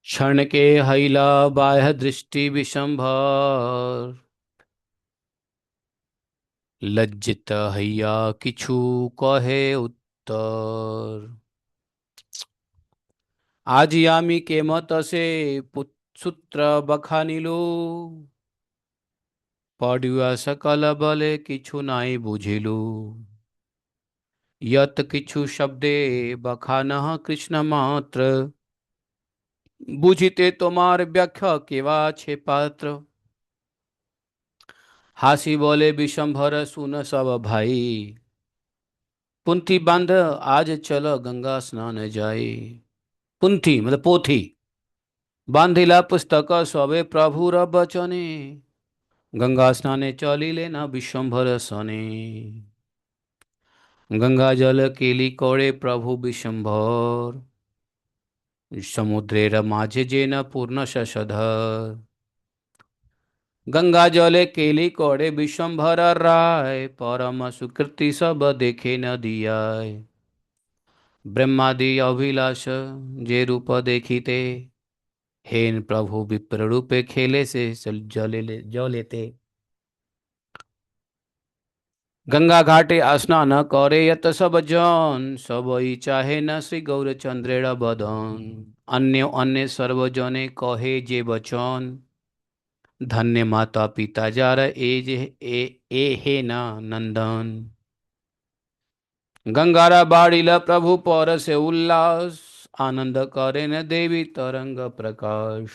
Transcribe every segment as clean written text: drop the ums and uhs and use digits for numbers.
क्षण के हैला बाह्य दृष्टि विषंभर। लज्जित हैया किछु कहे उत्तर। आज यामी के मत से सूत्र बखानिलु। पढ़ुआ सकल बले किछु नाई बुझिलु। यत किछु शब्दे बखानह कृष्ण मात्र। बुझिते तोमार व्याख्या केवा छे पात्र। हासी बोले विशंभर सुन सब भाई। पुंथी बांध आज चलो गंगा स्नान जाए। पुंथी मतलब पोथी। बांधिला पुस्तक सबे प्रभुर बचने। गंगा स्नाने चली लेना विश्वम्भर सने। गंगा जल केली कोड़े प्रभु विश्वम्भर। समुद्रेर माझे जेन पूर्ण शशधर। गंगा जले केली कोड़े विश्वम्भर राय। परम सुकृति सब देखे न दियाय। ब्रह्मादि अभिलाष जे रूप देखिते। हेन प्रभु विप्र रूपे खेले से जो लेते। गंगा घाटे स्नान करे यत सब जन। सबई चाहे न श्री गौरचंद्रेण बदन। अन्य अन्य सर्वजने कहे जे वचन। धन्य माता पिता जार ए हे न नंदन। गंगारा बाड़िला प्रभु पर से उल्लास। आनंद करे न देवी तरंग प्रकाश।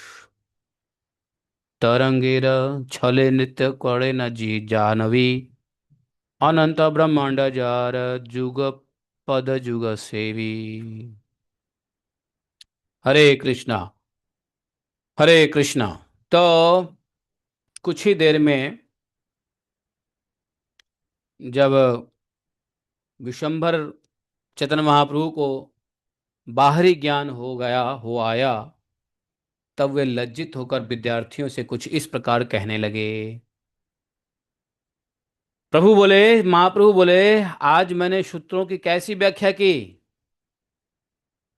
तरंगेर छले नृत्य करे न जी जानवी। अनंत ब्रह्मांड जार जुग पद जुग सेवी। हरे कृष्णा। हरे कृष्णा। तो कुछ ही देर में जब विशंभर चैतन्य महाप्रभु को बाहरी ज्ञान हो गया हो आया, तब वे लज्जित होकर विद्यार्थियों से कुछ इस प्रकार कहने लगे। प्रभु बोले, महाप्रभु बोले, आज मैंने सूत्रों की कैसी व्याख्या की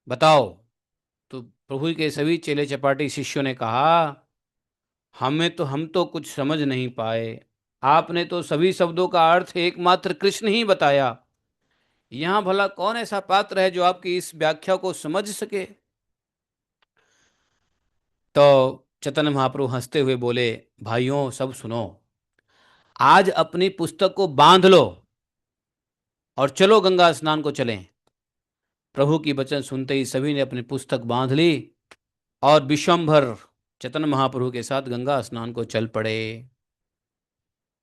बताओ। तो प्रभु के सभी चेले चपाटी शिष्यों ने कहा, हम तो कुछ समझ नहीं पाए। आपने तो सभी शब्दों का अर्थ एकमात्र कृष्ण ही बताया। यहाँ भला कौन ऐसा पात्र है जो आपकी इस व्याख्या को समझ सके। तो चैतन्य महाप्रभु हंसते हुए बोले, भाइयों सब सुनो। आज अपनी पुस्तक को बांध लो और चलो गंगा स्नान को चलें। प्रभु की वचन सुनते ही सभी ने अपनी पुस्तक बांध ली और विश्वम्भर चैतन्य महाप्रभु के साथ गंगा स्नान को चल पड़े।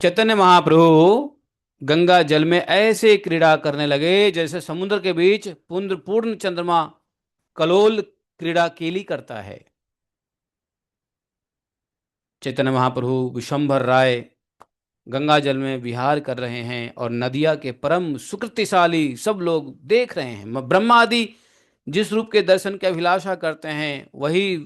चैतन्य महाप्रभु गंगा जल में ऐसे क्रीड़ा करने लगे जैसे समुद्र के बीच पूर्ण चंद्रमा कलोल क्रीड़ा केली करता है। चैतन्य महाप्रभु विश्वम्भर राय गंगा जल में विहार कर रहे हैं और नदिया के परम सुकृतिशाली सब लोग देख रहे हैं। ब्रह्मा आदि जिस रूप के दर्शन की अभिलाषा करते हैं, वही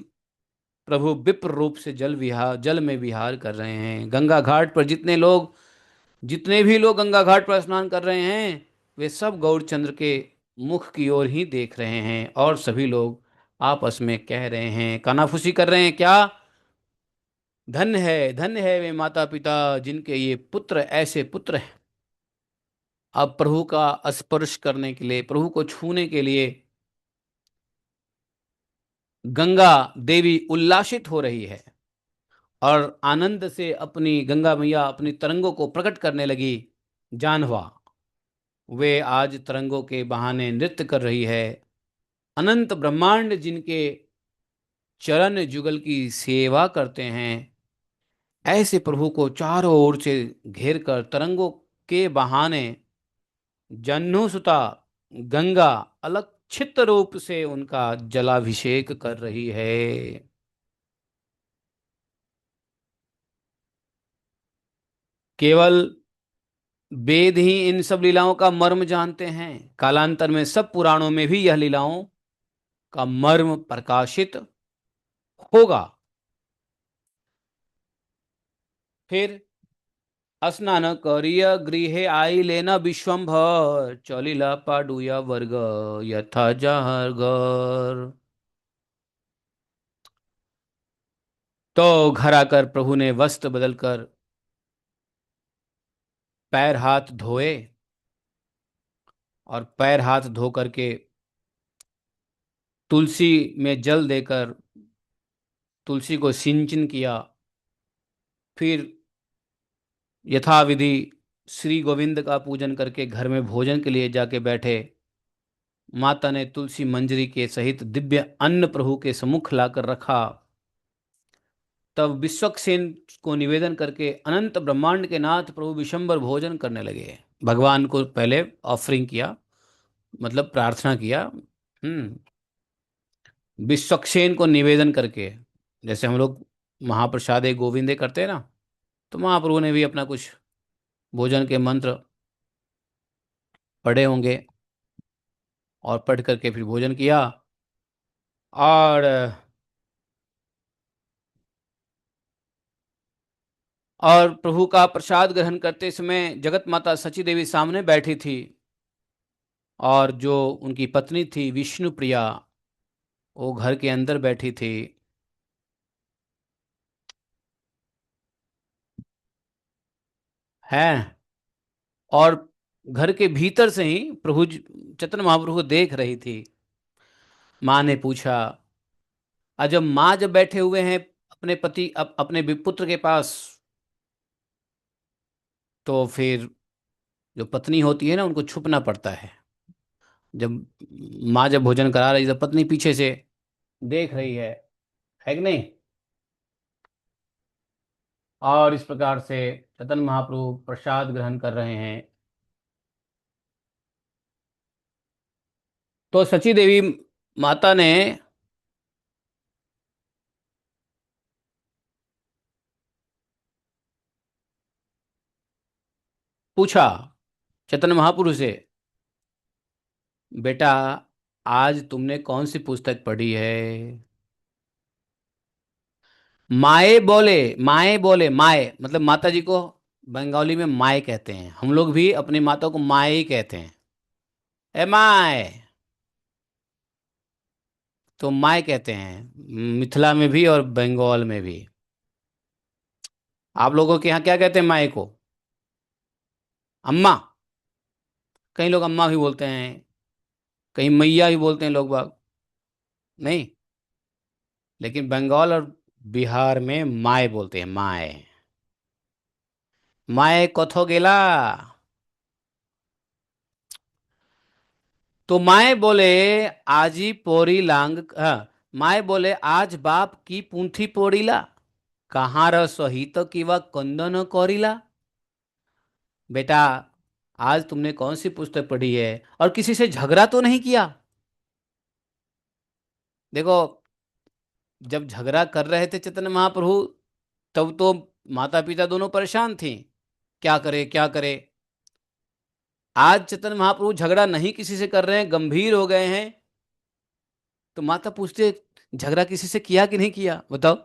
प्रभु विप्र रूप से जल में विहार कर रहे हैं। गंगा घाट पर जितने भी लोग गंगा घाट पर स्नान कर रहे हैं, वे सब गौरचंद्र के मुख की ओर ही देख रहे हैं और सभी लोग आपस में कह रहे हैं, कानाफूसी कर रहे हैं, क्या धन्य है वे माता पिता जिनके ये पुत्र ऐसे पुत्र हैं। अब प्रभु का स्पर्श करने के लिए, प्रभु को छूने के लिए गंगा देवी उल्लासित हो रही है और आनंद से अपनी गंगा मैया अपनी तरंगों को प्रकट करने लगी। जानवा वे आज तरंगों के बहाने नृत्य कर रही है। अनंत ब्रह्मांड जिनके चरण जुगल की सेवा करते हैं, ऐसे प्रभु को चारों ओर से घेर कर तरंगों के बहाने जन्नुसुता गंगा अलक्षित रूप से उनका जलाभिषेक कर रही है। केवल वेद ही इन सब लीलाओं का मर्म जानते हैं। कालांतर में सब पुराणों में भी यह लीलाओं का मर्म प्रकाशित होगा। फिर स्नान करिय गृहे आई लेना विश्वम्भर। चलिला पाडुया वर्ग यथा जाहर घर। तो घर आकर प्रभु ने वस्त्र बदलकर पैर हाथ धोए, और पैर हाथ धो करके तुलसी में जल देकर तुलसी को सिंचन किया। फिर यथाविधि श्री गोविंद का पूजन करके घर में भोजन के लिए जाके बैठे। माता ने तुलसी मंजरी के सहित दिव्य अन्न प्रभु के सम्मुख लाकर रखा। तब विश्वक्सेन को निवेदन करके अनंत ब्रह्मांड के नाथ प्रभु विशंबर भोजन करने लगे। भगवान को पहले ऑफरिंग किया, मतलब प्रार्थना किया। विश्वक्सेन को निवेदन करके, जैसे हम लोग महाप्रसादे गोविंदे करते हैं ना, तो महाप्रभु ने भी अपना कुछ भोजन के मंत्र पढ़े होंगे और पढ़ करके फिर भोजन किया। और प्रभु का प्रसाद ग्रहण करते समय जगत माता सची देवी सामने बैठी थी, और जो उनकी पत्नी थी विष्णु प्रिया, वो घर के अंदर बैठी थी। हैं, और घर के भीतर से ही प्रभु चैतन्य महाप्रभु को देख रही थी। माँ ने पूछा, आज जब माँ जब बैठे हुए हैं अपने पति अपने पुत्र के पास, तो फिर जो पत्नी होती है ना, उनको छुपना पड़ता है। जब माँ जब भोजन करा रही, तो पत्नी पीछे से देख रही है कि नहीं। और इस प्रकार से चैतन्य महाप्रभु प्रसाद ग्रहण कर रहे हैं। तो सची देवी माता ने पूछा चैतन्य महाप्रभु से, बेटा आज तुमने कौन सी पुस्तक पढ़ी है? माए मतलब माता जी को बंगाली में माए कहते हैं। हम लोग भी अपनी माता को माए ही कहते हैं, ए माए। तो माए कहते हैं मिथिला में भी और बंगाल में भी। आप लोगों के यहाँ क्या कहते हैं माए को? अम्मा। कई लोग अम्मा भी बोलते हैं, कहीं मैया भी बोलते हैं लोग बाग। नहीं, लेकिन बंगाल और बिहार में माए बोलते हैं, माए। माए कथो गेला। तो माए बोले, आजी पोरी लांग, हाँ, माए बोले आज बाप की पूंथी पोड़ीला, कहाँ र सहित किवा कंदन कोरिला। बेटा आज तुमने कौन सी पुस्तक पढ़ी है, और किसी से झगड़ा तो नहीं किया? देखो, जब झगड़ा कर रहे थे चैतन्य महाप्रभु, तब तो माता पिता दोनों परेशान थे, क्या करे क्या करे। आज चैतन्य महाप्रभु झगड़ा नहीं किसी से कर रहे हैं, गंभीर हो गए हैं। तो माता पूछते, झगड़ा किसी से किया कि नहीं किया, बताओ।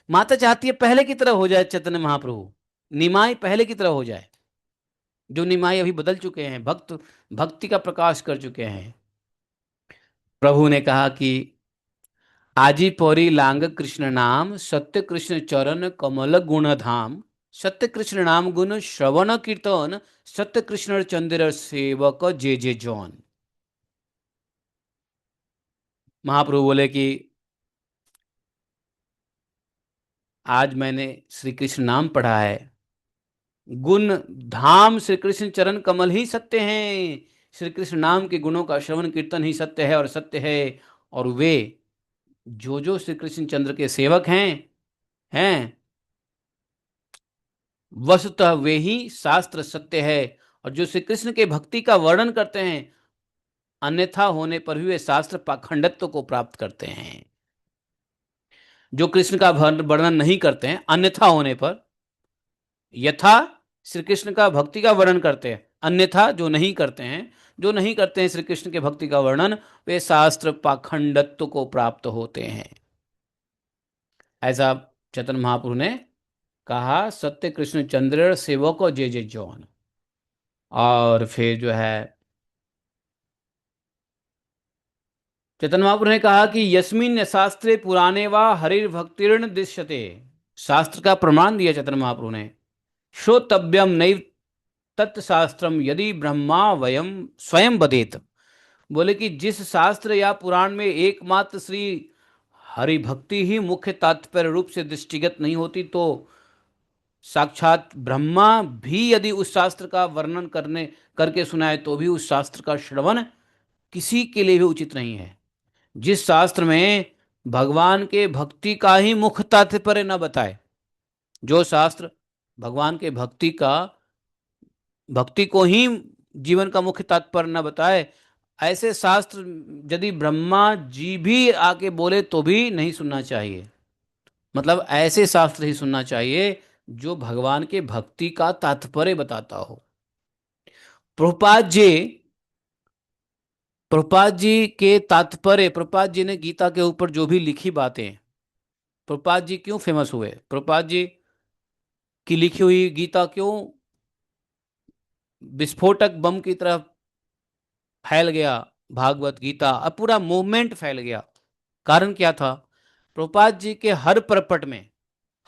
माता चाहती है पहले की तरह हो जाए चैतन्य महाप्रभु, निमाई पहले की तरह हो जाए। जो निमाई अभी बदल चुके हैं, भक्ति का प्रकाश कर चुके हैं। प्रभु ने कहा कि आजी पौरी लांग कृष्ण नाम, सत्य कृष्ण चरण कमल गुण धाम, सत्य कृष्ण नाम गुण श्रवण कीर्तन, सत्य कृष्ण चंद्र सेवक जे जे जौन। महाप्रभु बोले कि आज मैंने श्री कृष्ण नाम पढ़ा है। गुण धाम श्री कृष्ण चरण कमल ही सत्य हैं। श्री कृष्ण नाम के गुणों का श्रवण कीर्तन ही सत्य है और सत्य है। और वे जो जो श्री कृष्ण चंद्र के सेवक हैं, वस्तुतः वे ही शास्त्र सत्य है। और जो श्री कृष्ण के भक्ति का वर्णन करते हैं, अन्यथा होने पर भी वे शास्त्र पाखंडत्व को प्राप्त करते हैं। जो कृष्ण का वर्णन नहीं करते हैं, अन्यथा होने पर, यथा श्री कृष्ण का भक्ति का वर्णन करते हैं, अन्यथा जो नहीं करते हैं, जो नहीं करते हैं श्री कृष्ण के भक्ति का वर्णन, वे शास्त्र पाखंडत्व को प्राप्त होते हैं। ऐसा चैतन्य महाप्रभु ने कहा, सत्य कृष्ण चंद्र सेवको जे जे जौन। और फिर जो है, चैतन्य महाप्रभु ने कहा कि यस्मिन शास्त्रे पुराणे वा हरिर्भक्तिर्न दृश्यते। शास्त्र का प्रमाण दिया चैतन्य महाप्रभु ने। श्रोतव्यम नैव तत्शास्त्रम यदि ब्रह्मा वयम स्वयं बदेत। बोले कि जिस शास्त्र या पुराण में एकमात्र श्री हरि भक्ति ही मुख्य तात्पर्य रूप से दृष्टिगत नहीं होती, तो साक्षात ब्रह्मा भी यदि उस शास्त्र का वर्णन करने करके सुनाए तो भी उस शास्त्र का श्रवण किसी के लिए भी उचित नहीं है। जिस शास्त्र में भगवान के भक्ति का ही मुख्य तात्पर्य न बताए, जो शास्त्र भगवान के भक्ति को ही जीवन का मुख्य तात्पर्य न बताए, ऐसे शास्त्र यदि ब्रह्मा जी भी आके बोले तो भी नहीं सुनना चाहिए। मतलब ऐसे शास्त्र ही सुनना चाहिए जो भगवान के भक्ति का तात्पर्य बताता हो। प्रभुपाद जी प्रभुपाद जी के तात्पर्य, प्रभुपाद जी ने गीता के ऊपर जो भी लिखी बातें, प्रभुपाद जी क्यों फेमस हुए, प्रभुपाद जी की लिखी हुई गीता क्यों विस्फोटक बम की तरह फैल गया, भागवत गीता अब पूरा मूवमेंट फैल गया। कारण क्या था? प्रभुपाद जी के हर परपट में,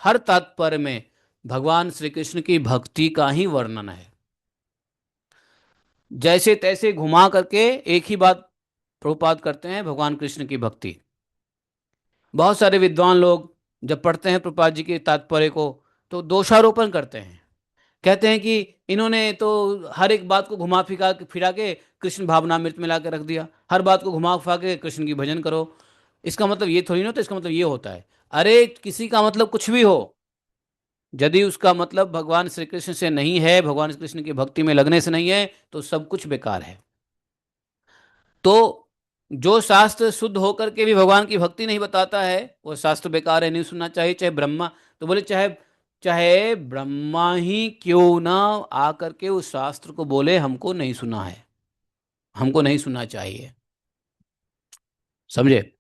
हर तात्पर्य में भगवान श्री कृष्ण की भक्ति का ही वर्णन है। जैसे तैसे घुमा करके एक ही बात प्रभुपाद करते हैं, भगवान कृष्ण की भक्ति। बहुत सारे विद्वान लोग जब पढ़ते हैं प्रभुपाद जी के तात्पर्य को तो दोषारोपण करते हैं, कहते हैं कि इन्होंने तो हर एक बात को घुमा फिरा फिरा के कृष्ण भावनामृत में ला के रख दिया, हर बात को घुमा फिरा के कृष्ण की भजन करो। इसका मतलब ये थोड़ी ना, तो इसका मतलब ये होता है। अरे किसी का मतलब कुछ भी हो, यदि उसका मतलब भगवान श्री कृष्ण से नहीं है, भगवान श्री कृष्ण की भक्ति में लगने से नहीं है, तो सब कुछ बेकार है। तो जो शास्त्र शुद्ध होकर के भी भगवान की भक्ति नहीं बताता है, वो शास्त्र बेकार है, नहीं सुनना चाहिए। चाहे ब्रह्मा, तो बोले चाहे चाहे ब्रह्मा ही क्यों ना आकर के उस शास्त्र को बोले हमको नहीं सुना है, हमको नहीं सुनना चाहिए। समझे?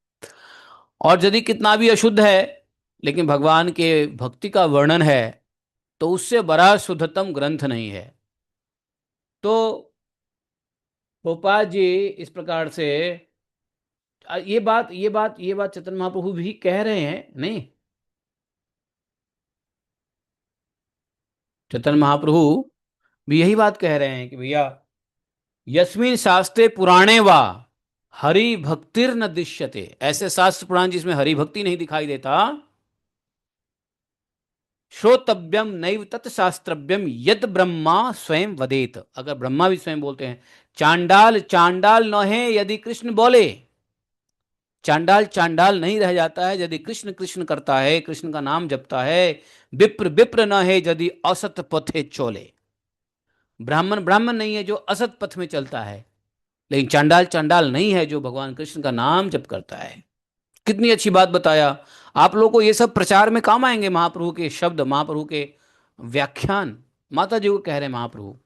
और यदि कितना भी अशुद्ध है लेकिन भगवान के भक्ति का वर्णन है, तो उससे बड़ा शुद्धतम ग्रंथ नहीं है। तो गोपाल जी इस प्रकार से ये बात चैतन्य महाप्रभु भी कह रहे हैं, नहीं? चैतन्य महाप्रभु भी यही बात कह रहे हैं कि भैया यस्मिन शास्त्रे पुराणे वा हरि भक्तिर न दृश्यते। ऐसे शास्त्र पुराण जिसमें हरि भक्ति नहीं दिखाई देता, श्रोतव्यम नैव तत्शास्त्रव्यम यद ब्रह्मा स्वयं वदेत। अगर ब्रह्मा भी स्वयं बोलते हैं, चांडाल चांडाल न है यदि कृष्ण बोले। चांडाल चांडाल नहीं रह जाता है यदि कृष्ण कृष्ण करता है, कृष्ण का नाम जपता है। विप्र विप्र न है यदि असत पथे चोले। ब्राह्मण ब्राह्मण नहीं है जो असत पथ में चलता है, लेकिन चांडाल चांडाल नहीं है जो भगवान कृष्ण का नाम जप करता है। कितनी अच्छी बात बताया। आप लोगों को ये सब प्रचार में काम आएंगे, महाप्रभु के शब्द, महाप्रभु के व्याख्यान। माता जी को कह रहे हैं महाप्रभु,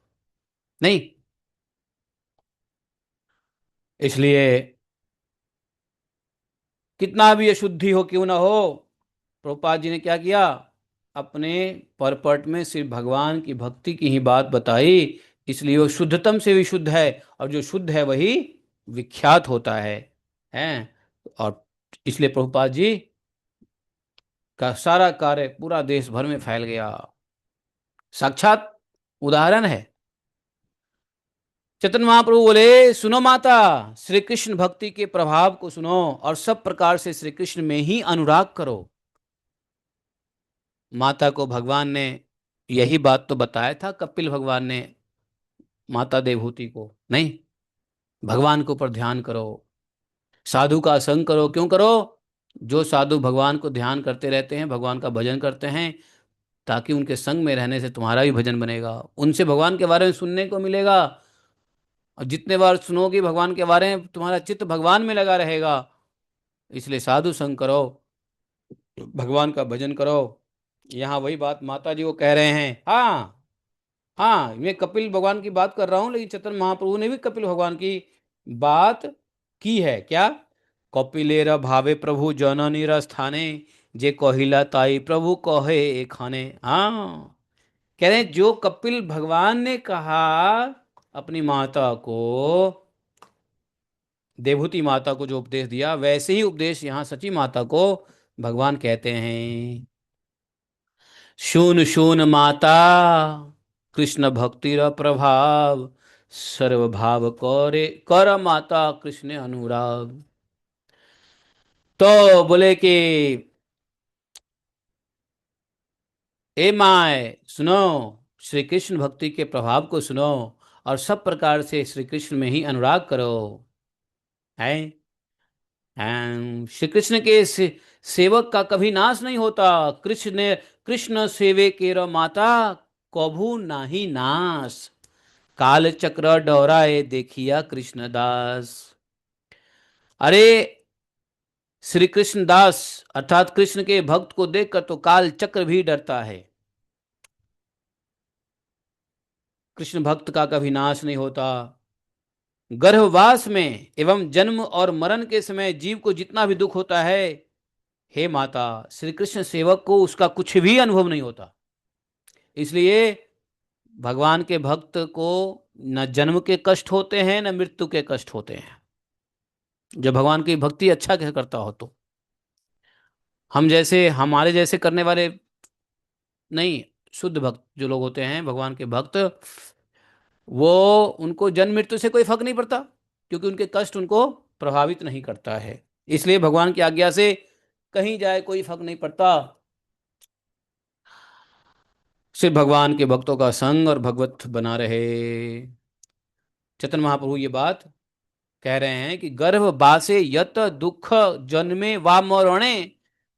नहीं? इसलिए कितना भी अशुद्धि हो क्यों ना हो, प्रभुपाद जी ने क्या किया, अपने परपट में सिर्फ भगवान की भक्ति की ही बात बताई। इसलिए वो शुद्धतम से भी शुद्ध है, और जो शुद्ध है वही विख्यात होता है। और इसलिए प्रभुपाद जी का सारा कार्य पूरा देश भर में फैल गया। साक्षात उदाहरण है। चैतन्य महाप्रभु बोले, सुनो माता, श्री कृष्ण भक्ति के प्रभाव को सुनो और सब प्रकार से श्री कृष्ण में ही अनुराग करो। माता को भगवान ने यही बात तो बताया था, कपिल भगवान ने माता देवहूति को, नहीं? भगवान के ऊपर ध्यान करो, साधु का संग करो। क्यों करो? जो साधु भगवान को ध्यान करते रहते हैं, भगवान का भजन करते हैं, ताकि उनके संग में रहने से तुम्हारा भी भजन बनेगा, उनसे भगवान के बारे में सुनने को मिलेगा। और जितने बार सुनोगे भगवान के बारे में, तुम्हारा चित्त भगवान में लगा रहेगा। इसलिए साधु संग करो, भगवान का भजन करो। यहाँ वही बात माता जी को कह रहे हैं। हाँ, हाँ, मैं कपिल भगवान की बात कर रहा हूं, लेकिन चैतन्य महाप्रभु ने भी कपिल भगवान की बात की है। क्या? कपिलेर भावे प्रभु जननीर स्थाने, जे कहिला ताई प्रभु कहे ए खाने। हाँ, कह रहे हैं जो कपिल भगवान ने कहा अपनी माता को देवहूति माता को जो उपदेश दिया, वैसे ही उपदेश यहाँ सची माता को भगवान कहते हैं। शून शून माता कृष्ण भक्तिर प्रभाव, सर्वभाव करे कर माता कृष्ण अनुराग। तो बोले कि ए माय सुनो, श्री कृष्ण भक्ति के प्रभाव को सुनो, और सब प्रकार से श्री कृष्ण में ही अनुराग करो। है श्री कृष्ण के सेवक का कभी नाश नहीं होता। कृष्ण कृष्ण सेवे केर माता, कभू नाही नाश। काल चक्र डोराए देखिया कृष्ण दास। अरे श्री कृष्ण दास अर्थात कृष्ण के भक्त को देखकर तो काल चक्र भी डरता है। कृष्ण भक्त का कभी नाश नहीं होता। गर्भवास में एवं जन्म और मरण के समय जीव को जितना भी दुख होता है, हे माता, श्री कृष्ण सेवक को उसका कुछ भी अनुभव नहीं होता। इसलिए भगवान के भक्त को न जन्म के कष्ट होते हैं न मृत्यु के कष्ट होते हैं, जब भगवान की भक्ति अच्छा करता हो तो। हम जैसे हमारे जैसे करने वाले नहीं, शुद्ध भक्त जो लोग होते हैं भगवान के भक्त, वो उनको जन्म मृत्यु से कोई फर्क नहीं पड़ता, क्योंकि उनके कष्ट उनको प्रभावित नहीं करता है। इसलिए भगवान की आज्ञा से कहीं जाए कोई फर्क नहीं पड़ता। सिर्फ भगवान के भक्तों का संग और भगवत बना रहे। चैतन्य महाप्रभु ये बात कह रहे हैं कि गर्भ बासे यत दुख जन्मे वा मरणे,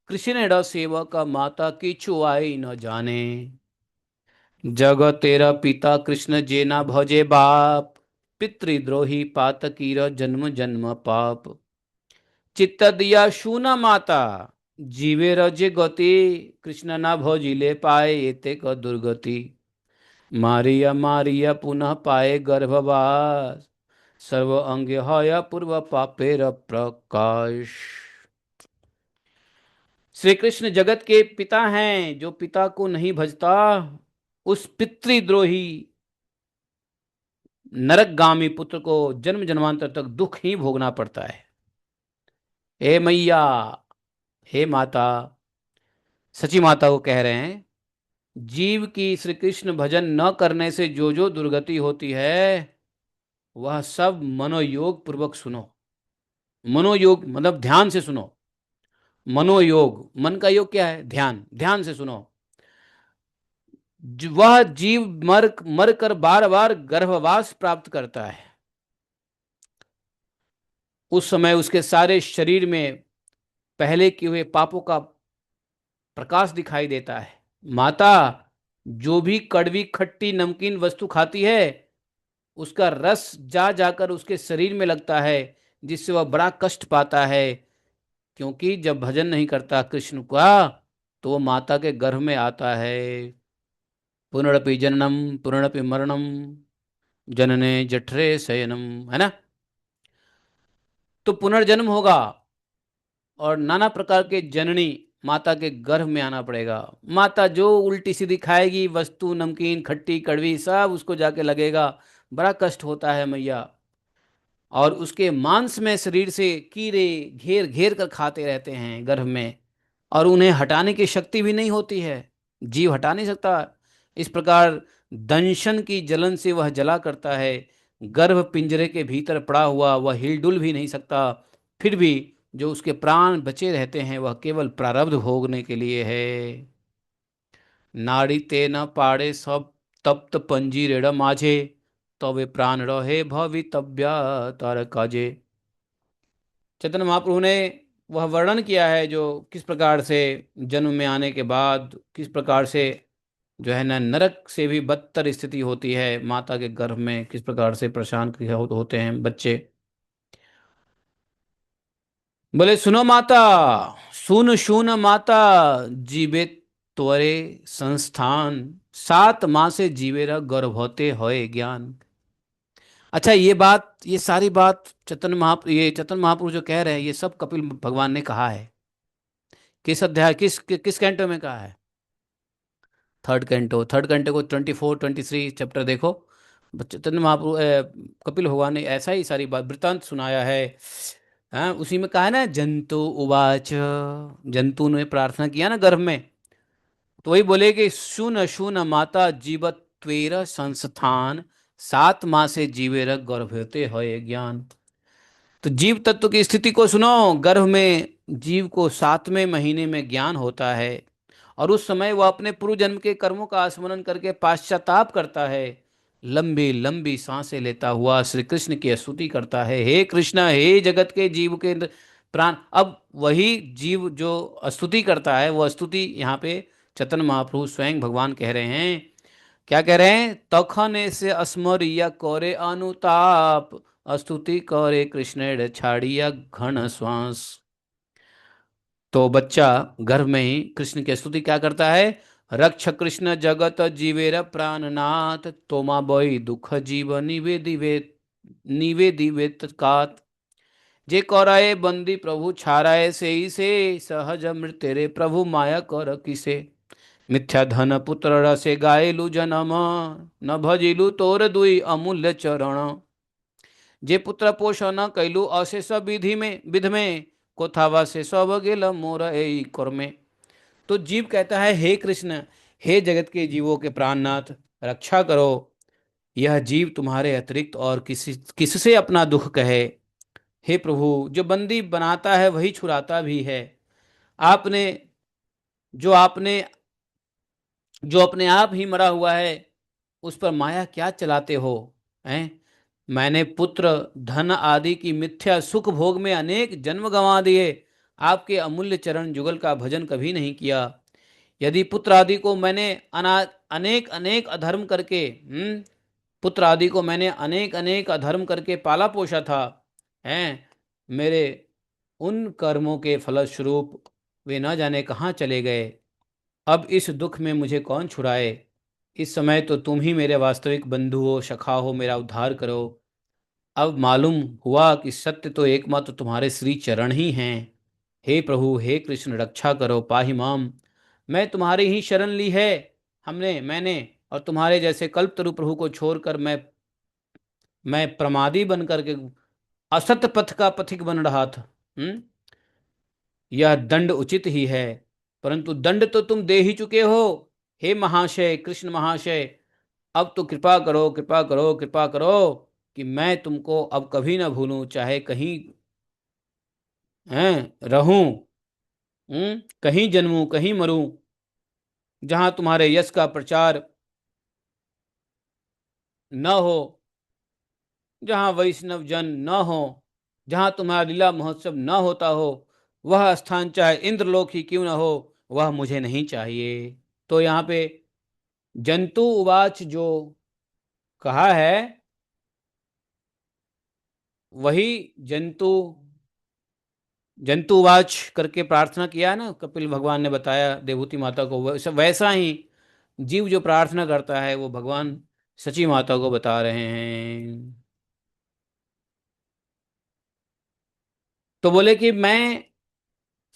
कृष्ण ड सेवक माता किछु आई न जाने। जग तेरा पिता कृष्ण जेना भजे बाप, पितृद्रोही पातकीर जन्म जन्म पाप। चित्त दिया शूना माता, जीवे रजे गति, कृष्ण ना भजिले पाए एते क दुर्गति। मारिया मारिया पुनः पाए गर्भवास, सर्व अंगे हय पूर्व पापेर प्रकाश। श्री कृष्ण जगत के पिता हैं, जो पिता को नहीं भजता उस पितृद्रोही नरकगामी पुत्र को जन्म जन्मांतर तक दुख ही भोगना पड़ता है। हे मैया, हे माता, सची माता को कह रहे हैं, जीव की श्री कृष्ण भजन न करने से जो जो दुर्गति होती है, वह सब मनोयोग पूर्वक सुनो। मनोयोग मतलब ध्यान से सुनो। मनोयोग, मन का योग क्या है? ध्यान। ध्यान से सुनो। वह जीव मर मर कर बार बार गर्भवास प्राप्त करता है। उस समय उसके सारे शरीर में पहले किए हुए पापों का प्रकाश दिखाई देता है। माता जो भी कड़वी खट्टी नमकीन वस्तु खाती है, उसका रस जा जाकर उसके शरीर में लगता है, जिससे वह बड़ा कष्ट पाता है। क्योंकि जब भजन नहीं करता कृष्ण का, तो वो माता के गर्भ में आता है। पुनरपि जननम पुनरपि मरणम, जनने जठरे शयनम, है ना। तो पुनर्जन्म होगा और नाना प्रकार के जननी माता के गर्भ में आना पड़ेगा। माता जो उल्टी सीधी खाएगी वस्तु, नमकीन खट्टी कड़वी, सब उसको जाके लगेगा। बड़ा कष्ट होता है मैया। और उसके मांस में शरीर से कीड़े घेर घेर कर खाते रहते हैं गर्भ में, और उन्हें हटाने की शक्ति भी नहीं होती है। जीव हटा नहीं सकता। इस प्रकार दंशन की जलन से वह जला करता है। गर्भ पिंजरे के भीतर पड़ा हुआ वह हिलडुल भी नहीं सकता। फिर भी जो उसके प्राण बचे रहते हैं, वह केवल प्रारब्ध भोगने के लिए है। नाड़ी ते न पाड़े सब तप्त पंजीरेड़ माझे, तवे प्राण रहे भवितव्य तार काजे। चैतन्य महाप्रभु ने वह वर्णन किया है, जो किस प्रकार से जन्म में आने के बाद किस प्रकार से जो है ना नरक से भी बदतर स्थिति होती है। माता के गर्भ में किस प्रकार से परेशान होते हैं बच्चे। बोले सुनो माता, सुन सुन माता, जीवे त्वरे संस्थान, 7 माह से जीवेरा गर्भ होते होए ज्ञान। अच्छा, ये बात, ये सारी बात ये चैतन्य महाप्रभु जो कह रहे हैं, ये सब कपिल भगवान ने कहा है। किस अध्याय, किस कैंटो में कहा है? Third canto. थर्ड कैंटो को 24 23 चैप्टर देखो। चैतन्य महाप्रभु कपिल भगवान ने ऐसा ही सारी बात वृतांत सुनाया है। हाँ, उसी में कहा है ना, जंतु उवाच, जंतु ने प्रार्थना किया ना गर्भ में, तो वही बोले कि सुन सुन माता जीवत त्वेर संस्थान, 7 माह से जीवेर गर्भते है ज्ञान। तो जीव तत्व की स्थिति को सुनो। गर्भ में जीव को 7वें महीने में ज्ञान होता है, और उस समय वह अपने पूर्व जन्म के कर्मों का स्मरण करके पाश्चाताप करता है। लंबी लंबी सांसें लेता हुआ श्री कृष्ण की स्तुति करता है, हे कृष्ण, हे जगत के जीव के प्राण। अब वही जीव जो स्तुति करता है, वह स्तुति यहाँ पे चैतन्य महाप्रभु स्वयं भगवान कह रहे हैं। क्या कह रहे हैं? तखन से अस्मरिया करे अनुताप, स्तुति करे कृष्ण छाड़िया घन श्वास। तो बच्चा गर्भ में ही कृष्ण की स्तुति क्या करता है? रक्ष कृष्ण जगत जीवेर प्राणनाथ, तोमा बोई दुख जीव निवेदिवे निवेदिवेत कात। जे कराए बंदी प्रभु छाराए से ही से, सहज मृत्युरे प्रभु माया कर किसे। मिथ्या धन पुत्र रसे गायलु जन्म, न भजिलु तोर दुई अमूल्य चरण। जे पुत्र पोष न कैलु अशेष विधि में विध में, कोथावा से सब गेल मोर एई कर्मे। तो जीव कहता है, हे कृष्ण, हे जगत के जीवों के प्राणनाथ, रक्षा करो। यह जीव तुम्हारे अतिरिक्त और किससे अपना दुख कहे। हे प्रभु, जो बंदी बनाता है वही छुड़ाता भी है। आपने जो आपने जो अपने आप ही मरा हुआ है, उस पर माया क्या चलाते हो? हैं? मैंने पुत्र धन आदि की मिथ्या सुख भोग में अनेक जन्म गंवा दिए, आपके अमूल्य चरण जुगल का भजन कभी नहीं किया। यदि पुत्र आदि को मैंने अनेक अनेक अधर्म करके पुत्र आदि को मैंने अनेक अनेक अधर्म करके पाला पोषा था, हैं, मेरे उन कर्मों के फलस्वरूप वे न जाने कहाँ चले गए। अब इस दुख में मुझे कौन छुड़ाए? इस समय तो तुम ही मेरे वास्तविक बंधु हो, सखा हो, मेरा उद्धार करो। अब मालूम हुआ कि सत्य तो एकमात्र तुम्हारे श्री चरण ही हैं। हे प्रभु, हे कृष्ण, रक्षा करो, पाहि माम। मैं तुम्हारी ही शरण ली है, मैंने, और तुम्हारे जैसे कल्पतरु प्रभु को छोड़कर मैं प्रमादी बन करके असत पथ का पथिक बन रहा था। यह दंड उचित ही है, परंतु दंड तो तुम दे ही चुके हो। हे महाशय, कृष्ण महाशय, अब तो कृपा करो, कृपा करो, कृपा करो, कि मैं तुमको अब कभी ना भूलूं, चाहे कहीं रहूं, कहीं जन्मूं, कहीं मरूं, जहां तुम्हारे यश का प्रचार न हो, जहां वैष्णव जन न हो, जहां तुम्हारा लीला महोत्सव न होता हो, वह स्थान चाहे इंद्रलोक ही क्यों न हो, वह मुझे नहीं चाहिए। तो यहाँ पे जंतु उवाच जो कहा है, वही जंतु जंतुवाच करके प्रार्थना किया है ना, कपिल भगवान ने बताया देवहूति माता को, वैसा वैसा ही जीव जो प्रार्थना करता है वो भगवान सची माता को बता रहे हैं। तो बोले कि मैं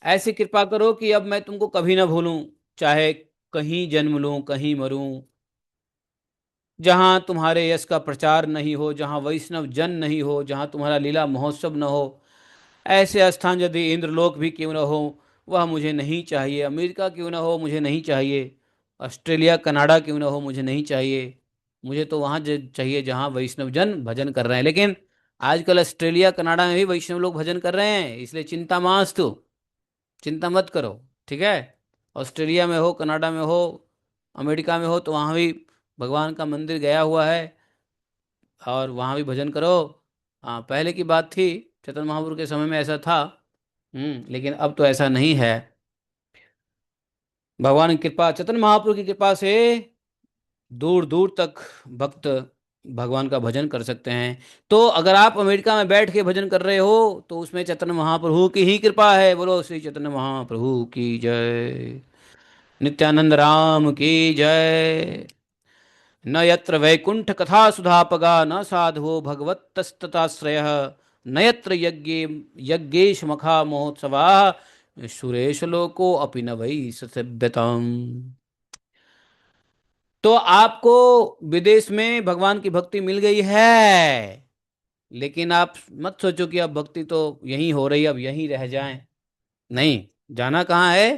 ऐसी कृपा करो कि अब मैं तुमको कभी ना भूलूं, चाहे कहीं जन्म लूं, कहीं मरूं, जहां तुम्हारे यश का प्रचार नहीं हो, जहां वैष्णव जन नहीं हो, जहां तुम्हारा लीला महोत्सव न हो, ऐसे स्थान यदि इंद्रलोक भी क्यों न हो, वह मुझे नहीं चाहिए। अमेरिका क्यों न हो, मुझे नहीं चाहिए। ऑस्ट्रेलिया कनाडा क्यों न हो, मुझे नहीं चाहिए। मुझे तो वहाँ चाहिए जहाँ वैष्णव जन भजन कर रहे हैं। लेकिन आजकल ऑस्ट्रेलिया कनाडा में भी वैष्णव लोग भजन कर रहे हैं, इसलिए चिंता मास्तु, चिंता मत करो। ठीक है? ऑस्ट्रेलिया में हो, कनाडा में हो, अमेरिका में हो, तो वहाँ भी भगवान का मंदिर गया हुआ है, और वहाँ भी भजन करो। हाँ, पहले की बात थी, चैतन्य महाप्रभु के समय में ऐसा था। लेकिन अब तो ऐसा नहीं है। भगवान की कृपा, चैतन्य महाप्रभु की कृपा से दूर दूर तक भक्त भगवान का भजन कर सकते हैं। तो अगर आप अमेरिका में बैठ के भजन कर रहे हो, तो उसमें चैतन्य महाप्रभु की ही कृपा है। बोलो श्री चैतन्य महाप्रभु की जय, नित्यानंद राम की जय। न यत्र वैकुंठ कथा सुधापगा, न साधवो भगवतस्तताश्रय, न यत्र यज्ञेश मखा महोत्सवा, सुरेश लोको अपि न वै ससेव्यतम। तो आपको विदेश में भगवान की भक्ति मिल गई है, लेकिन आप मत सोचो कि अब भक्ति तो यहीं हो रही है, अब यहीं रह जाएं। नहीं, जाना कहाँ है?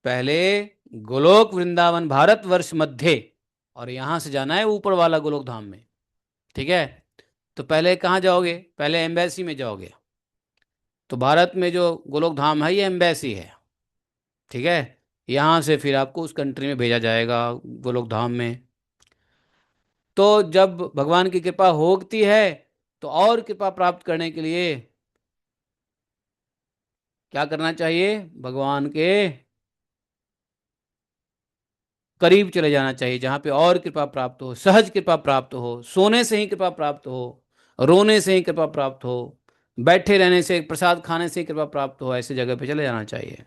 पहले गोलोक वृंदावन भारतवर्ष मध्य, और यहां से जाना है ऊपर वाला गोलोक धाम में। ठीक है? तो पहले कहाँ जाओगे? पहले एम्बेसी में जाओगे। तो भारत में जो गोलोक धाम है ये एम्बेसी है। ठीक है? यहाँ से फिर आपको उस कंट्री में भेजा जाएगा, गोलोक धाम में। तो जब भगवान की कृपा होती है, तो और कृपा प्राप्त करने के लिए क्या करना चाहिए? भगवान के करीब चले जाना चाहिए, जहां पे और कृपा प्राप्त हो, सहज कृपा प्राप्त हो, सोने से ही कृपा प्राप्त हो, रोने से ही कृपा प्राप्त हो, बैठे रहने से, प्रसाद खाने से ही कृपा प्राप्त हो, ऐसी जगह पे चले जाना चाहिए।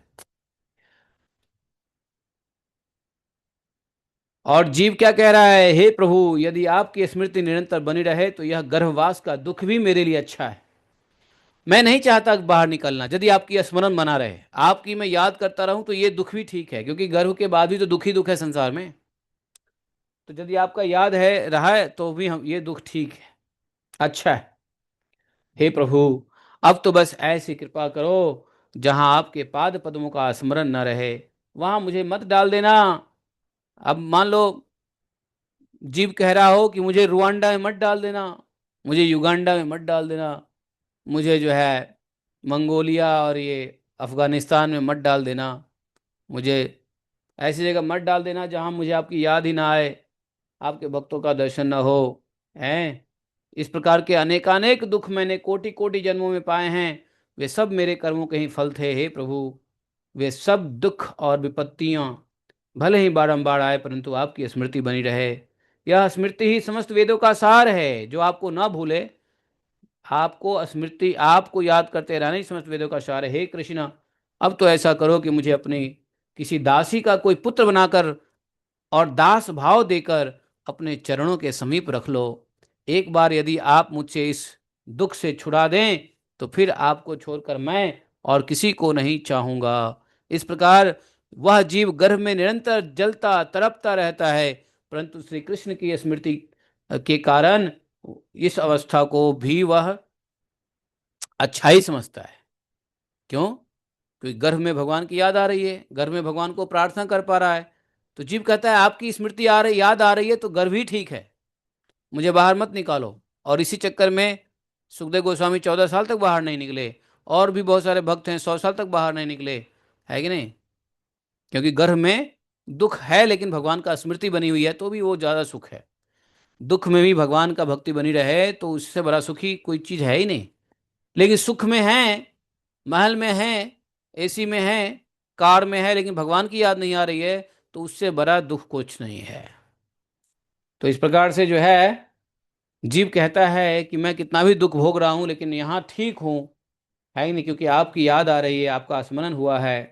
और जीव क्या कह रहा है? हे प्रभु, यदि आपकी स्मृति निरंतर बनी रहे तो यह गर्भवास का दुख भी मेरे लिए अच्छा है। मैं नहीं चाहता कि बाहर निकलना। यदि आपकी स्मरण बना रहे, आपकी मैं याद करता रहूं, तो ये दुख भी ठीक है, क्योंकि गर्भ के बाद भी तो दुख ही दुख है संसार में। तो यदि आपका याद है रहा है तो भी हम ये दुख ठीक है, अच्छा है। हे प्रभु, अब तो बस ऐसी कृपा करो, जहां आपके पाद पद्मों का स्मरण न रहे वहां मुझे मत डाल देना। अब मान लो जीव कह रहा हो कि मुझे रुवांडा में मत डाल देना, मुझे युगांडा में मत डाल देना, मुझे जो है मंगोलिया और ये अफगानिस्तान में मत डाल देना, मुझे ऐसी जगह मत डाल देना जहां मुझे आपकी याद ही ना आए, आपके भक्तों का दर्शन न हो। हैं? इस प्रकार के अनेकानेक दुख मैंने कोटि कोटि जन्मों में पाए हैं, वे सब मेरे कर्मों के ही फल थे। हे प्रभु, वे सब दुख और विपत्तियां भले ही बारंबार आए, परंतु आपकी स्मृति बनी रहे। यह स्मृति ही समस्त वेदों का सार है, जो आपको ना भूले। आपको स्मृति, आपको याद करते रहना ही समस्त वेदों का सार है। हे कृष्ण, अब तो ऐसा करो कि मुझे अपनी किसी दासी का कोई पुत्र बनाकर और दास भाव देकर अपने चरणों के समीप रख लो। एक बार यदि आप मुझसे इस दुख से छुड़ा दें, तो फिर आपको छोड़कर मैं और किसी को नहीं चाहूंगा। इस प्रकार वह जीव गर्भ में निरंतर जलता तड़पता रहता है, परंतु श्री कृष्ण की स्मृति के कारण इस अवस्था को भी वह अच्छा ही समझता है। क्यों? क्योंकि गर्भ में भगवान की याद आ रही है, गर्भ में भगवान को प्रार्थना कर पा रहा है। तो जीव कहता है आपकी स्मृति आ रही, याद आ रही है, तो गर्भ ही ठीक है, मुझे बाहर मत निकालो। और इसी चक्कर में सुखदेव गोस्वामी 14 साल तक बाहर नहीं निकले, और भी बहुत सारे भक्त हैं 100 साल तक बाहर नहीं निकले, है कि नहीं? क्योंकि गर्भ में दुख है, लेकिन भगवान का स्मृति बनी हुई है, तो भी वो ज्यादा सुख है। दुख में भी भगवान का भक्ति बनी रहे तो उससे बड़ा सुखी कोई चीज है ही नहीं। लेकिन सुख में है, महल में है, एसी में है, कार में है, लेकिन भगवान की याद नहीं आ रही है, तो उससे बड़ा दुख कुछ नहीं है। तो इस प्रकार से जो है, जीव कहता है कि मैं कितना भी दुख भोग रहा हूं, लेकिन यहां ठीक हूं, है ही नहीं, क्योंकि आपकी याद आ रही है, आपका स्मरण हुआ है।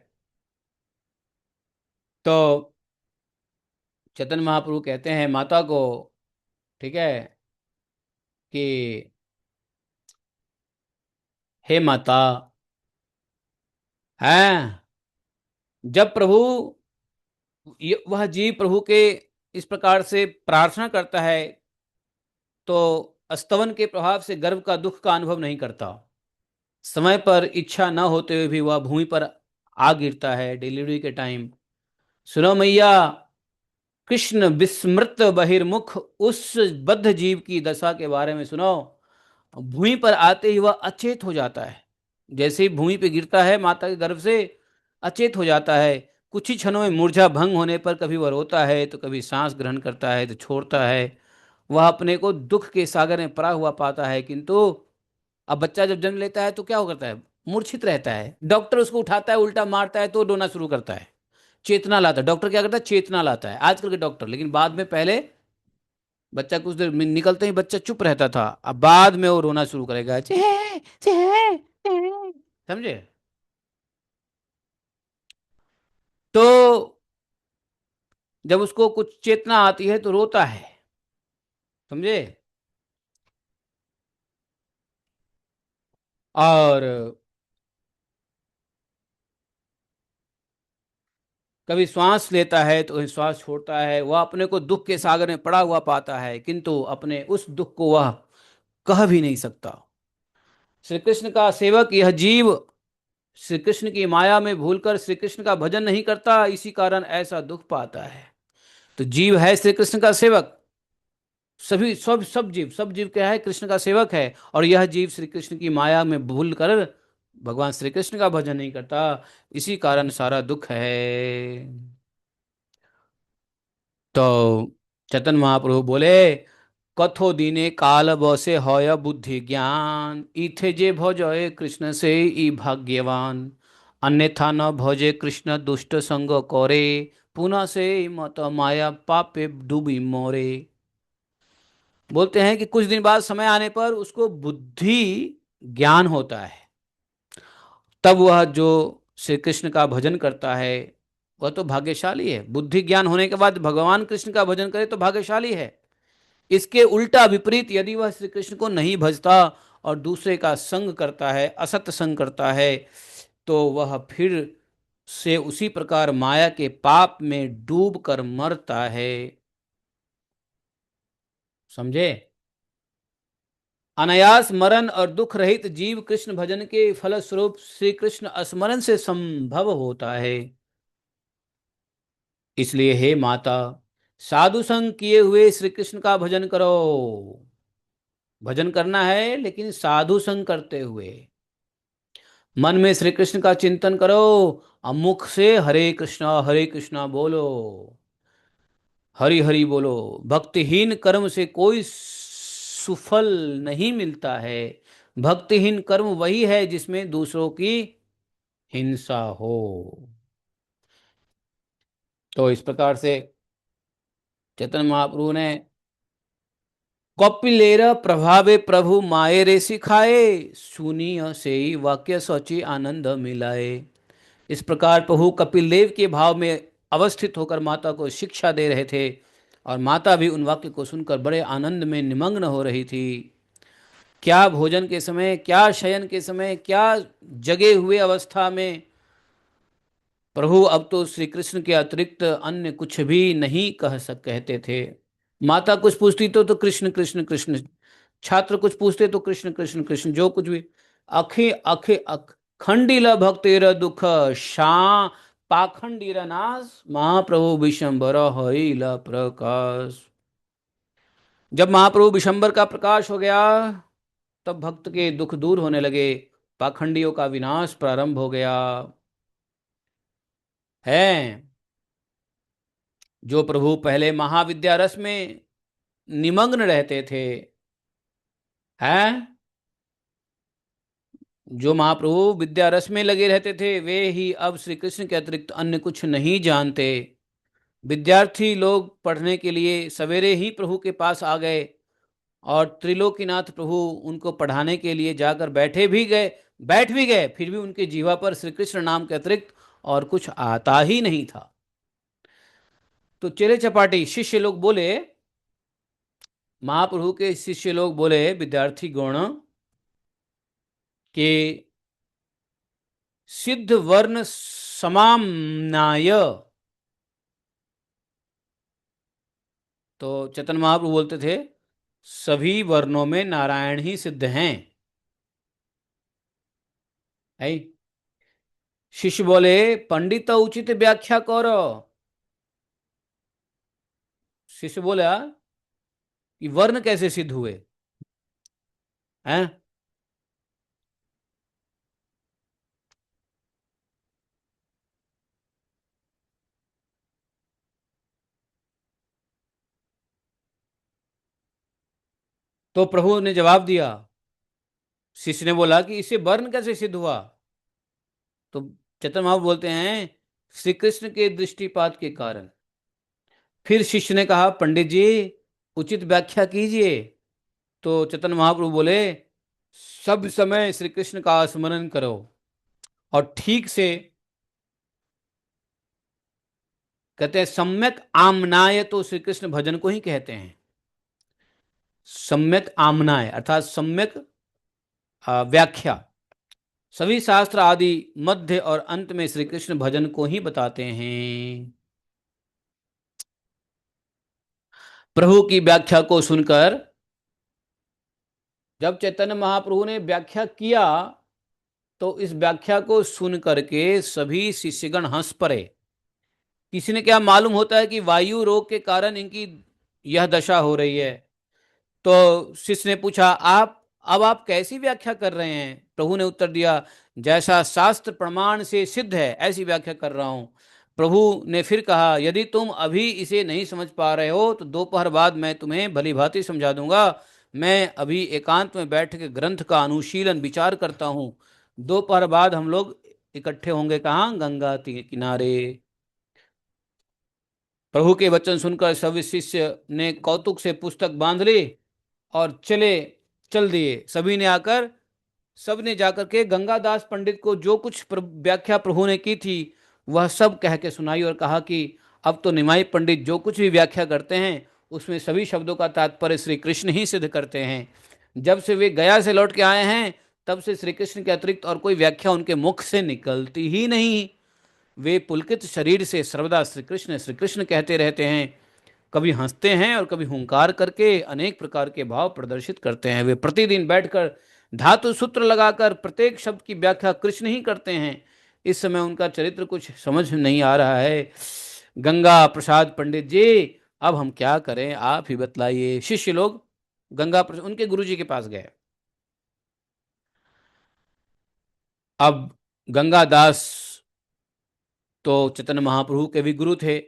तो चैतन्य महाप्रभु कहते हैं माता को, ठीक है, कि हे माता, हैं, जब प्रभु वह जीव प्रभु के इस प्रकार से प्रार्थना करता है, तो स्तवन के प्रभाव से गर्भ का दुख का अनुभव नहीं करता। समय पर इच्छा न होते हुए भी वह भूमि पर आ गिरता है डिलीवरी के टाइम। सुनो मैया, कृष्ण विस्मृत बहिर्मुख उस बद्ध जीव की दशा के बारे में सुनो। भूमि पर आते ही वह अचेत हो जाता है। जैसे ही भूमि पे गिरता है माता के गर्भ से, अचेत हो जाता है। कुछ ही क्षणों में मूर्छा भंग होने पर कभी वह रोता है, तो कभी सांस ग्रहण करता है, तो छोड़ता है। वह अपने को दुख के सागर में पड़ा हुआ पाता है। किंतु अब बच्चा जब जन्म लेता है तो क्या हो करता है? मूर्छित रहता है। डॉक्टर उसको उठाता है, उल्टा मारता है, तो रोना शुरू करता है, चेतना लाता है। डॉक्टर क्या करता है? चेतना लाता है, आजकल के डॉक्टर। लेकिन बाद में, पहले बच्चा कुछ देर निकलते ही बच्चा चुप रहता था, अब बाद में वो रोना शुरू करेगा, समझे? तो जब उसको कुछ चेतना आती है तो रोता है, समझे? और कभी श्वास लेता है तो श्वास छोड़ता है, वह अपने को दुख के सागर में पड़ा हुआ पाता है, किंतु अपने उस दुख को वह कह भी नहीं सकता। श्री कृष्ण का सेवक यह जीव श्री कृष्ण की माया में भूलकर श्री कृष्ण का भजन नहीं करता, इसी कारण ऐसा दुख पाता है। तो जीव है श्री कृष्ण का सेवक, सभी सब जीव क्या है, कृष्ण का सेवक है। और यह जीव श्री कृष्ण की माया में भूल कर भगवान श्री कृष्ण का भजन नहीं करता, इसी कारण सारा दुख है। तो चैतन्य महाप्रभु बोले, कथो दीने काल बसे होय बुद्धि ज्ञान, इथे जे भजय कृष्ण से ई भाग्यवान, अन्यथा न भजे कृष्ण दुष्ट संग करे, पुनः से मत माया पापे डूबी मोरे। बोलते हैं कि कुछ दिन बाद समय आने पर उसको बुद्धि ज्ञान होता है, तब वह जो श्री कृष्ण का भजन करता है वह तो भाग्यशाली है। बुद्धि ज्ञान होने के बाद भगवान कृष्ण का भजन करे तो भाग्यशाली है। इसके उल्टा विपरीत यदि वह श्री कृष्ण को नहीं भजता और दूसरे का संग करता है, असत संग करता है, तो वह फिर से उसी प्रकार माया के पाप में डूब कर मरता है। समझे? अनायास मरण और दुख रहित जीव कृष्ण भजन के फलस्वरूप श्री कृष्ण स्मरण से संभव होता है। इसलिए हे माता, साधु संग किए हुए श्री कृष्ण का भजन करो। भजन करना है लेकिन साधु संग करते हुए। मन में श्री कृष्ण का चिंतन करो और मुख से हरे कृष्णा बोलो, हरि हरि बोलो। भक्तिहीन कर्म से कोई सुफल नहीं मिलता है। भक्तिहीन कर्म वही है जिसमें दूसरों की हिंसा हो। तो इस प्रकार से चैतन्य महाप्रभु ने कपिलेर प्रभावे प्रभु माये रे सिखाए, सुनिय से ही वाक्य सोची आनंद मिलाए। इस प्रकार प्रभु कपिल देव के भाव में अवस्थित होकर माता को शिक्षा दे रहे थे, और माता भी उन वाक्य को सुनकर बड़े आनंद में निमग्न हो रही थी। क्या भोजन के समय, क्या शयन के समय, क्या जगे हुए अवस्था में प्रभु अब तो श्री कृष्ण के अतिरिक्त अन्य कुछ भी नहीं कहते थे। माता कुछ पूछती तो कृष्ण कृष्ण कृष्ण, छात्र कुछ पूछते तो कृष्ण कृष्ण कृष्ण, जो कुछ भी। अखे अखे अख खंडिल भक्तेर दुख शा, पाखंडीर नाश महाप्रभु विशंबर हईल प्रकाश। जब महाप्रभु विशंबर का प्रकाश हो गया, तब भक्त के दुख दूर होने लगे, पाखंडियों का विनाश प्रारंभ हो गया है। जो प्रभु पहले महाविद्या रस में निमग्न रहते थे, हैं, जो महाप्रभु विद्या रस में लगे रहते थे, वे ही अब श्री कृष्ण के अतिरिक्त अन्य कुछ नहीं जानते। विद्यार्थी लोग पढ़ने के लिए सवेरे ही प्रभु के पास आ गए, और त्रिलोकीनाथ प्रभु उनको पढ़ाने के लिए जाकर बैठ भी गए, फिर भी उनके जीवा पर श्री कृष्ण नाम के अतिरिक्त और कुछ आता ही नहीं था। तो चेले चपाटी शिष्य लोग बोले, महाप्रभु के शिष्य लोग बोले, विद्यार्थी गण, के सिद्ध वर्ण समाम्नाय। तो चैतन्य महाप्रभु बोलते थे, सभी वर्णों में नारायण ही सिद्ध हैं। है? शिष्य बोले, पंडित उचित व्याख्या करो। शिष्य बोला कि वर्ण कैसे सिद्ध हुए हैं? तो प्रभु ने जवाब दिया, शिष्य ने बोला कि इसे वर्ण कैसे सिद्ध हुआ? तो चैतन्य महाप्रभु बोलते हैं, श्री कृष्ण के दृष्टिपात के कारण। फिर शिष्य ने कहा, पंडित जी उचित व्याख्या कीजिए। तो चैतन्य महाप्रभु बोले, सब समय श्री कृष्ण का स्मरण करो, और ठीक से, कहते हैं सम्यक आमनाय, तो श्री कृष्ण भजन को ही कहते हैं। सम्यक आमनाय अर्थात सम्यक व्याख्या। सभी शास्त्र आदि मध्य और अंत में श्री कृष्ण भजन को ही बताते हैं। प्रभु की व्याख्या को सुनकर जब चैतन्य महाप्रभु ने व्याख्या किया तो इस व्याख्या को सुन करके सभी शिष्यगण हंस पड़े। किसी ने क्या मालूम होता है कि वायु रोग के कारण इनकी यह दशा हो रही है। तो शिष्य ने पूछा, आप कैसी व्याख्या कर रहे हैं? प्रभु ने उत्तर दिया, जैसा शास्त्र प्रमाण से सिद्ध है ऐसी व्याख्या कर रहा हूं। प्रभु ने फिर कहा, यदि तुम अभी इसे नहीं समझ पा रहे हो तो दोपहर बाद मैं तुम्हें भली भांति समझा दूंगा। मैं अभी एकांत में बैठ के ग्रंथ का अनुशीलन विचार करता हूं। दोपहर बाद हम लोग इकट्ठे होंगे कहाँ? गंगा किनारे। प्रभु के वचन सुनकर सभी शिष्य ने कौतुक से पुस्तक बांध ली और चल दिए। सबने जाकर के गंगादास पंडित को जो कुछ व्याख्या प्रभु ने की थी वह सब कह के सुनाई और कहा कि अब तो निमाई पंडित जो कुछ भी व्याख्या करते हैं उसमें सभी शब्दों का तात्पर्य श्री कृष्ण ही सिद्ध करते हैं। जब से वे गया से लौट के आए हैं तब से श्री कृष्ण के अतिरिक्त और कोई व्याख्या उनके मुख से निकलती ही नहीं। वे पुलकित शरीर से सर्वदा श्री कृष्ण कहते रहते हैं। कभी हंसते हैं और कभी हुंकार करके अनेक प्रकार के भाव प्रदर्शित करते हैं। वे प्रतिदिन बैठकर धातु सूत्र लगाकर प्रत्येक शब्द की व्याख्या कृष्ण ही करते हैं। इस समय उनका चरित्र कुछ समझ नहीं आ रहा है। गंगा प्रसाद पंडित जी, अब हम क्या करें, आप ही बतलाइए। शिष्य लोग उनके गुरुजी के पास गए। अब गंगादास तो चैतन्य महाप्रभु के भी गुरु थे।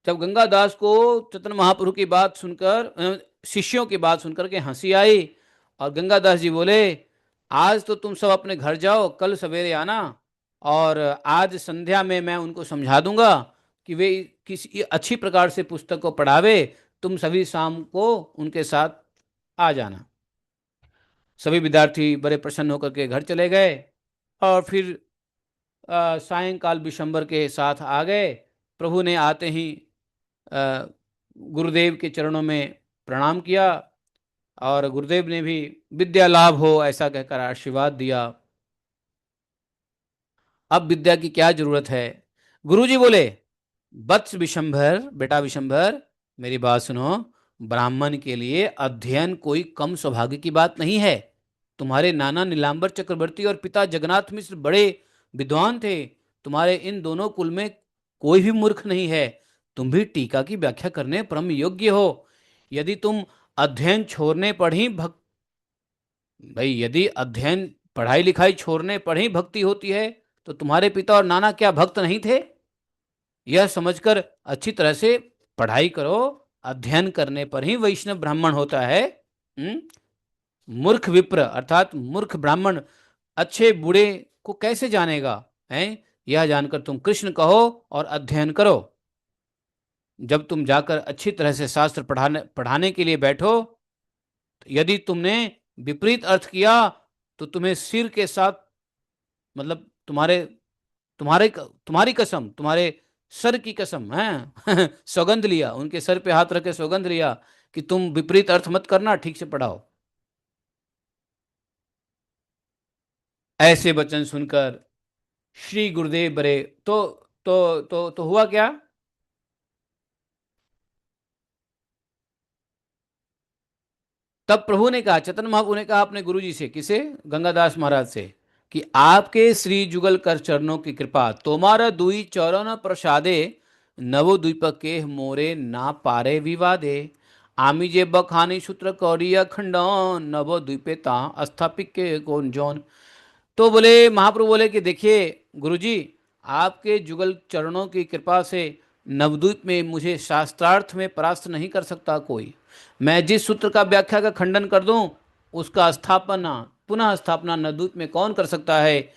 जब गंगादास को चैतन्य महाप्रभु की बात सुनकर शिष्यों की बात सुनकर के हंसी आई और गंगादास जी बोले, आज तो तुम सब अपने घर जाओ, कल सवेरे आना और आज संध्या में मैं उनको समझा दूंगा कि वे किसी अच्छी प्रकार से पुस्तक को पढ़ावे। तुम सभी शाम को उनके साथ आ जाना। सभी विद्यार्थी बड़े प्रसन्न होकर के घर चले गए और फिर सायंकाल विशंबर के साथ आ गए। प्रभु ने आते ही गुरुदेव के चरणों में प्रणाम किया और गुरुदेव ने भी विद्या लाभ हो ऐसा कहकर आशीर्वाद दिया। अब विद्या की क्या जरूरत है? गुरुजी बोले, वत्स विशंभर, बेटा विशंभर मेरी बात सुनो। ब्राह्मण के लिए अध्ययन कोई कम सौभाग्य की बात नहीं है। तुम्हारे नाना नीलांबर चक्रवर्ती और पिता जगन्नाथ मिश्र बड़े विद्वान थे। तुम्हारे इन दोनों कुल में कोई भी मूर्ख नहीं है। तुम भी टीका की व्याख्या करने परम योग्य हो। यदि तुम अध्ययन छोड़ने पर ही भाई यदि अध्ययन पढ़ाई लिखाई छोड़ने पर ही भक्ति होती है तो तुम्हारे पिता और नाना क्या भक्त नहीं थे? यह समझकर अच्छी तरह से पढ़ाई करो। अध्ययन करने पर ही वैष्णव ब्राह्मण होता है। मूर्ख विप्र अर्थात मूर्ख ब्राह्मण अच्छे बुरे को कैसे जानेगा है? यह जानकर तुम कृष्ण कहो और अध्ययन करो। जब तुम जाकर अच्छी तरह से शास्त्र पढ़ाने के लिए बैठो, यदि तुमने विपरीत अर्थ किया तो तुम्हें सिर के साथ मतलब तुम्हारे तुम्हारे तुम्हारी कसम, तुम्हारे सर की कसम है सौगंध लिया, उनके सर पे हाथ रख के सौगंध लिया कि तुम विपरीत अर्थ मत करना, ठीक से पढ़ाओ। ऐसे वचन सुनकर श्री गुरुदेव बड़े तो हुआ क्या? तब प्रभु ने कहा, चैतन्य महाप्रभु ने कहा अपने गुरुजी से, किसे? गंगादास महाराज से, कि आपके श्री जुगल कर चरणों की कृपा तोमारा दुई चरण प्रसादे नवो द्वीप के मोरे ना पारे विवादे आमी जे बखानी सूत्र कौरिया खंडन नवो द्वीपे ता स्थापित के कौन जौन। तो बोले महाप्रभु बोले कि देखिए गुरुजी, आपके जुगल चरणों की कृपा से नवद्वीप में मुझे शास्त्रार्थ में परास्त नहीं कर सकता कोई। मैं जिस सूत्र का व्याख्या का खंडन कर दूं उसका स्थापना पुनः स्थापना नवद्वीप में कौन कर सकता है?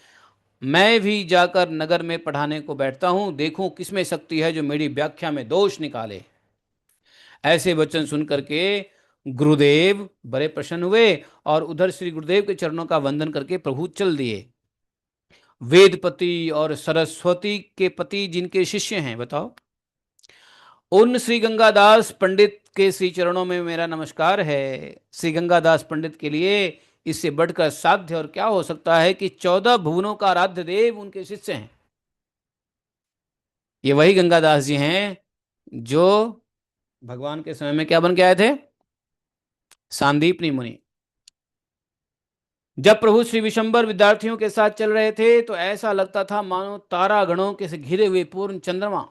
मैं भी जाकर नगर में पढ़ाने को बैठता हूं, देखूं किसमें शक्ति है जो मेरी व्याख्या में दोष निकाले। ऐसे वचन सुन करके गुरुदेव बड़े प्रसन्न हुए और उधर श्री गुरुदेव के चरणों का वंदन करके प्रभु चल दिए। वेदपति और सरस्वती के पति जिनके शिष्य हैं, बताओ, उन श्री गंगादास पंडित के श्री चरणों में मेरा नमस्कार है। श्री गंगादास पंडित के लिए इससे बढ़कर साध्य और क्या हो सकता है कि 14 भुवनों का आराध्य देव उनके शिष्य हैं। ये वही गंगादास जी हैं जो भगवान के समय में क्या बन के आए थे? सांदीपनी मुनि। जब प्रभु श्री विशंबर विद्यार्थियों के साथ चल रहे थे तो ऐसा लगता था मानो तारा गणों के से घिरे हुए पूर्ण चंद्रमा,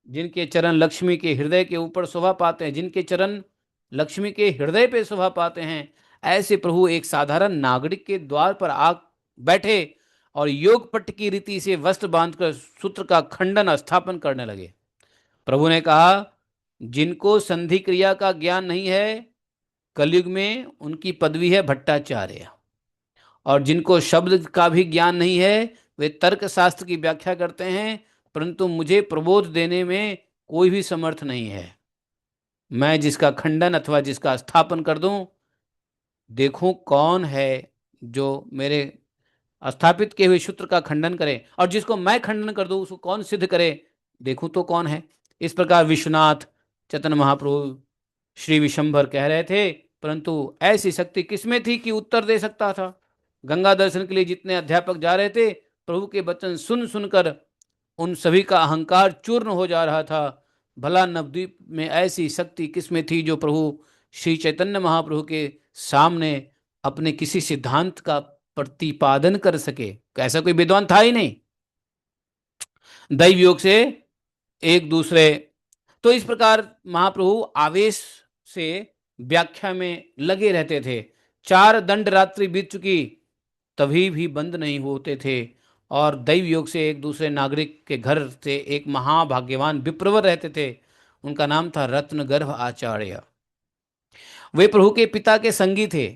जिनके चरण लक्ष्मी के हृदय के ऊपर शोभा पाते हैं, जिनके चरण लक्ष्मी के हृदय पे शोभा पाते हैं, ऐसे प्रभु एक साधारण नागरिक के द्वार पर आ बैठे और योग पट्ट की रीति से वस्त्र बांधकर सूत्र का खंडन स्थापन करने लगे। प्रभु ने कहा, जिनको संधि क्रिया का ज्ञान नहीं है, कलयुग में उनकी पदवी है भट्टाचार्य। और जिनको शब्द का भी ज्ञान नहीं है, वे तर्क शास्त्र की व्याख्या करते हैं, परंतु मुझे प्रबोध देने में कोई भी समर्थ नहीं है। मैं जिसका खंडन अथवा जिसका स्थापन कर दूं, देखूं कौन है जो मेरे स्थापित किए हुए सूत्र का खंडन करे, और जिसको मैं खंडन कर दूं उसको कौन सिद्ध करे, देखूं तो कौन है। इस प्रकार विश्वनाथ चैतन्य महाप्रभु श्री विशंभर कह रहे थे, परंतु ऐसी शक्ति किसमें थी कि उत्तर दे सकता था। गंगा दर्शन के लिए जितने अध्यापक जा रहे थे, प्रभु के वचन सुन सुनकर उन सभी का अहंकार चूर्ण हो जा रहा था। भला नवद्वीप में ऐसी शक्ति किसमें थी जो प्रभु श्री चैतन्य महाप्रभु के सामने अपने किसी सिद्धांत का प्रतिपादन कर सके? ऐसा कोई विद्वान था ही नहीं। दैव योग से एक दूसरे, तो इस प्रकार महाप्रभु आवेश से व्याख्या में लगे रहते थे। 4 दंड रात्रि बीत चुकी, तभी भी बंद नहीं होते थे। और दैव योग से एक दूसरे नागरिक के घर से एक महाभाग्यवान विप्रवर रहते थे, उनका नाम था रत्नगर्भ आचार्य। वे प्रभु के पिता के संगी थे,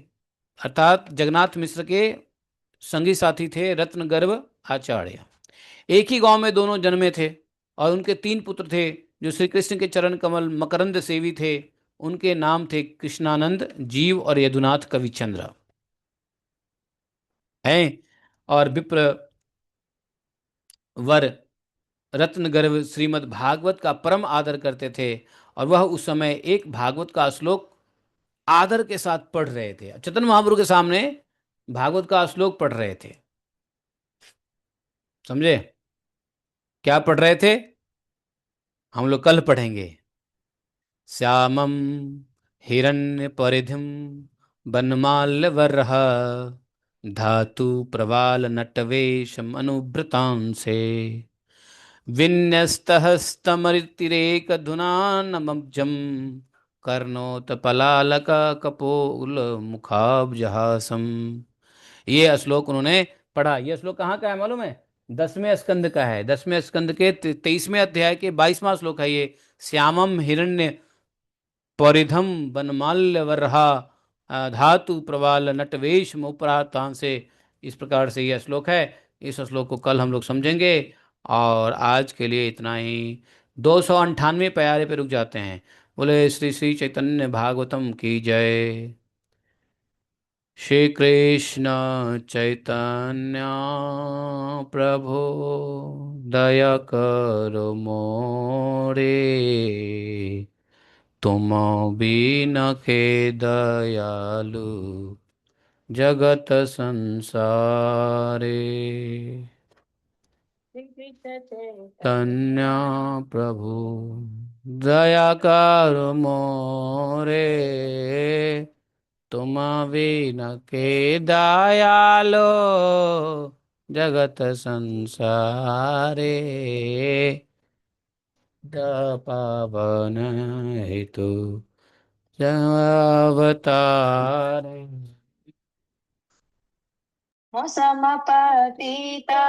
अर्थात जगन्नाथ मिश्र के संगी साथी थे रत्नगर्भ आचार्य। एक ही गांव में दोनों जन्मे थे और उनके 3 पुत्र थे जो श्री कृष्ण के चरण कमल मकरंद सेवी थे। उनके नाम थे कृष्णानंद, जीव और यदुनाथ कविचंद्र हैं। और विप्र वर रत्नगर्भ श्रीमद् भागवत का परम आदर करते थे, और वह उस समय एक भागवत का श्लोक आदर के साथ पढ़ रहे थे। चैतन्य महाप्रभु के सामने भागवत का श्लोक पढ़ रहे थे। समझे क्या पढ़ रहे थे? हम लोग कल पढ़ेंगे। श्यामं हिरण्य परिधिम वनमाल्यवर्ह धातु प्रवाल नटवेशम अनुभृतांसे विन्यस्तहस्तमरितिरेकधुनानमब्जं कर्णोत्पलालक कपोल मुखाब्जहासम। ये श्लोक उन्होंने पढ़ा। ये श्लोक कहाँ का है मालूम है? 10वें स्कंद का है। 10वें स्कंद के 23वें अध्याय के 22वां श्लोक है ये। श्यामम हिरण्य परिधम वनमाल्यवर्हा धातु प्रवाल नटवेश मुपरातां से, इस प्रकार से यह श्लोक है। इस श्लोक को कल हम लोग समझेंगे, और आज के लिए इतना ही। 298 प्यारे पे रुक जाते हैं। बोले श्री श्री चैतन्य भागवतम की जय। श्री कृष्ण चैतन्य प्रभु दया करो मोरे, तुम बिन के दयालु जगत संसारे। तन्या प्रभु दया करो मोरे, तुम बिन के दयालो जगत संसारे। पावन हेतु अवतार मौसम पतिता